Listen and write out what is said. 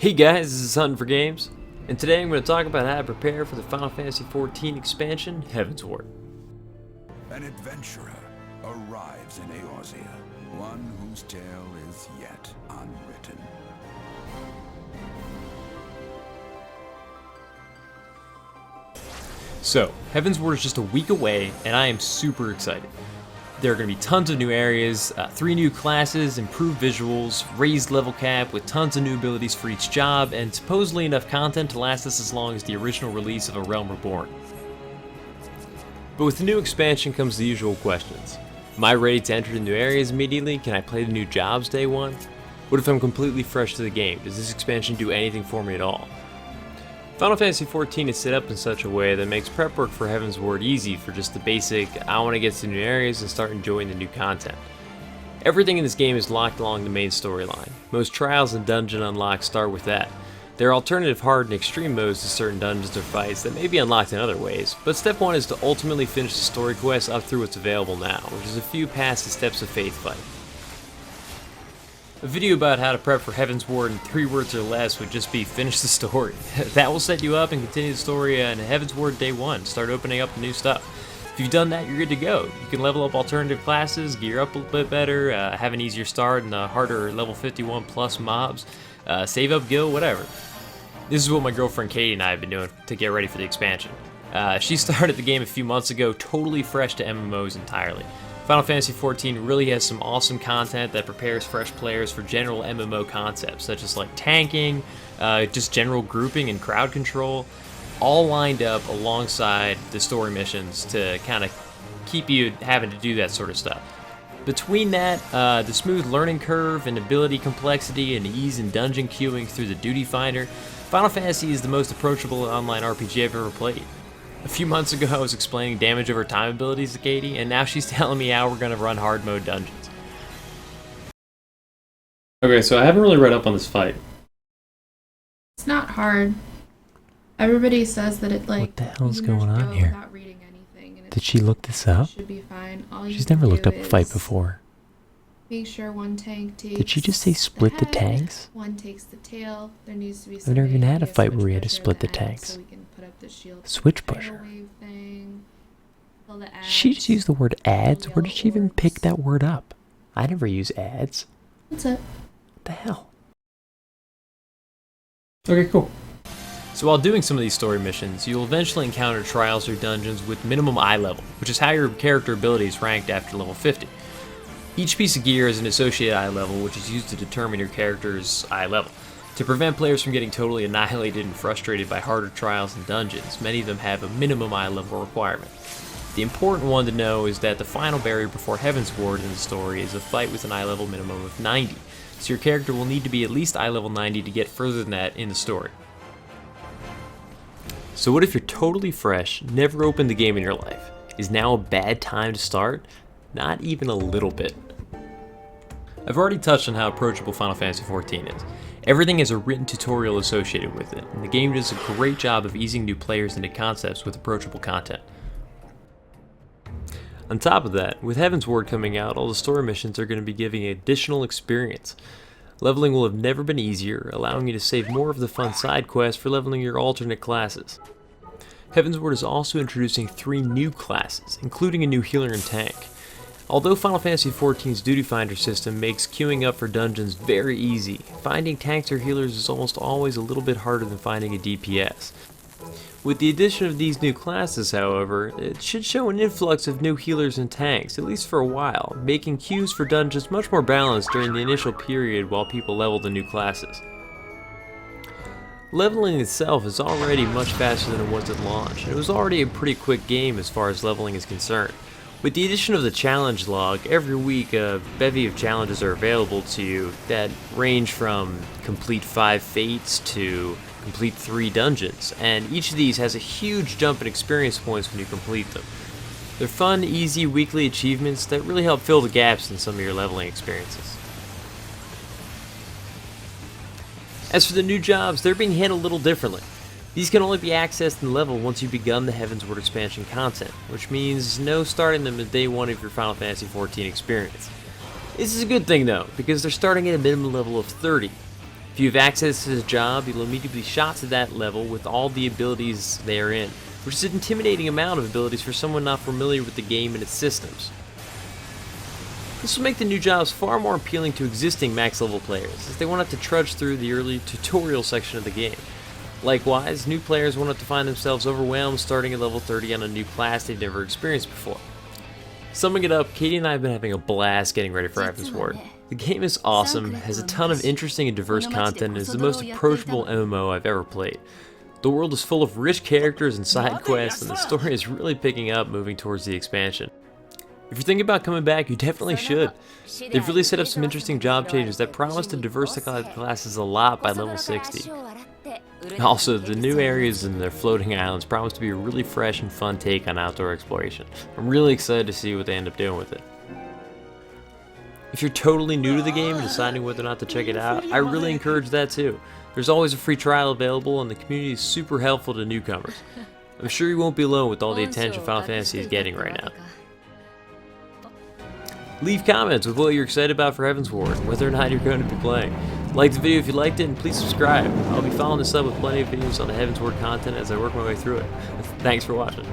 Hey guys, this is Huntin for Games, and today I'm going to talk about how to prepare for the Final Fantasy XIV expansion, Heavensward. An adventurer arrives in Eorzea, one whose tale is yet unwritten. So, Heavensward is just a week away, and I am super excited. There are going to be tons of new areas, 3 new classes, improved visuals, raised level cap with tons of new abilities for each job, and supposedly enough content to last us as long as the original release of A Realm Reborn. But with the new expansion comes the usual questions. Am I ready to enter the new areas immediately? Can I play the new jobs day one? What if I'm completely fresh to the game? Does this expansion do anything for me at all? Final Fantasy XIV is set up in such a way that makes prep work for Heavensward easy for just the basic, I want to get to new areas and start enjoying the new content. Everything in this game is locked along the main storyline. Most trials and dungeon unlocks start with that. There are alternative hard and extreme modes to certain dungeons or fights that may be unlocked in other ways, but step 1 is to ultimately finish the story quest up through what's available now, which is a few past the Steps of Faith fight. A video about how to prep for Heavensward in 3 words or less would just be finish the story. That will set you up and continue the story in Heavensward Day 1, start opening up the new stuff. If you've done that, you're good to go. You can level up alternative classes, gear up a little bit better, have an easier start in the harder level 51 plus mobs, save up gil, whatever. This is what my girlfriend Katie and I have been doing to get ready for the expansion. She started the game a few months ago, totally fresh to MMOs entirely. Final Fantasy XIV really has some awesome content that prepares fresh players for general MMO concepts, such as like tanking, just general grouping and crowd control, all lined up alongside the story missions to kind of keep you having to do that sort of stuff. Between that, the smooth learning curve and ability complexity and ease in dungeon queuing through the duty finder, Final Fantasy is the most approachable online RPG I've ever played. A few months ago I was explaining damage over time abilities to Katie, and now she's telling me how we're going to run hard mode dungeons. Okay, so I haven't really read up on this fight. It's not hard. Everybody says that it What the hell's going on here? Without reading anything, and Did she look this up? should be fine. All you She's can never looked do up a fight is before. Make sure one tank takes Did she just say split the head, tanks? One takes the tail. There needs to be I've never even had a fight where we had to split the tanks. tanks. So we can put up the shield Switch for the pusher. wave thing. Kill the She just ads, used the word ads? kill Where did she even yellow pick orbs. that word up? I never use ads. That's it. What the hell? Okay, cool. So while doing some of these story missions, you'll eventually encounter trials or dungeons with minimum eye level, which is how your character ability is ranked after level 50. Each piece of gear is an associated eye level, which is used to determine your character's eye level. To prevent players from getting totally annihilated and frustrated by harder trials and dungeons, many of them have a minimum eye level requirement. The important one to know is that the final barrier before Heavensward in the story is a fight with an eye level minimum of 90, so your character will need to be at least eye level 90 to get further than that in the story. So what if you're totally fresh, never opened the game in your life? Is now a bad time to start? Not even a little bit. I've already touched on how approachable Final Fantasy XIV is. Everything has a written tutorial associated with it, and the game does a great job of easing new players into concepts with approachable content. On top of that, with Heavensward coming out, all the story missions are going to be giving additional experience. Leveling will have never been easier, allowing you to save more of the fun side quests for leveling your alternate classes. Heavensward is also introducing 3 new classes, including a new healer and tank. Although Final Fantasy XIV's Duty Finder system makes queuing up for dungeons very easy, finding tanks or healers is almost always a little bit harder than finding a DPS. With the addition of these new classes, however, it should show an influx of new healers and tanks, at least for a while, making queues for dungeons much more balanced during the initial period while people level the new classes. Leveling itself is already much faster than it was at launch, and it was already a pretty quick game as far as leveling is concerned. With the addition of the challenge log, every week a bevy of challenges are available to you that range from complete 5 fates to complete 3 dungeons, and each of these has a huge jump in experience points when you complete them. They're fun, easy weekly achievements that really help fill the gaps in some of your leveling experiences. As for the new jobs, they're being handled a little differently. These can only be accessed and leveled once you've begun the Heavensward expansion content, which means no starting them at day 1 of your Final Fantasy XIV experience. This is a good thing though, because they're starting at a minimum level of 30. If you have access to the job, you'll immediately be shot to that level with all the abilities therein, which is an intimidating amount of abilities for someone not familiar with the game and its systems. This will make the new jobs far more appealing to existing max level players, as they won't have to trudge through the early tutorial section of the game. Likewise, new players won't have to find themselves overwhelmed starting at level 30 on a new class they've never experienced before. Summing it up, Katie and I have been having a blast getting ready for Heavensward. The game is awesome, has a ton of interesting and diverse content, and is the most approachable MMO I've ever played. The world is full of rich characters and side quests, and the story is really picking up moving towards the expansion. If you're thinking about coming back, you definitely should. They've really set up some interesting job changes that promise to diversify the classes a lot by level 60. Also, the new areas and their floating islands promise to be a really fresh and fun take on outdoor exploration. I'm really excited to see what they end up doing with it. If you're totally new to the game and deciding whether or not to check it out, I really encourage that too. There's always a free trial available, and the community is super helpful to newcomers. I'm sure you won't be alone with all the attention Final Fantasy is getting right now. Leave comments with what you're excited about for Heavensward and whether or not you're going to be playing. Like the video if you liked it, and please subscribe. I'll be following this up with plenty of videos on the Heavensward content as I work my way through it. Thanks for watching.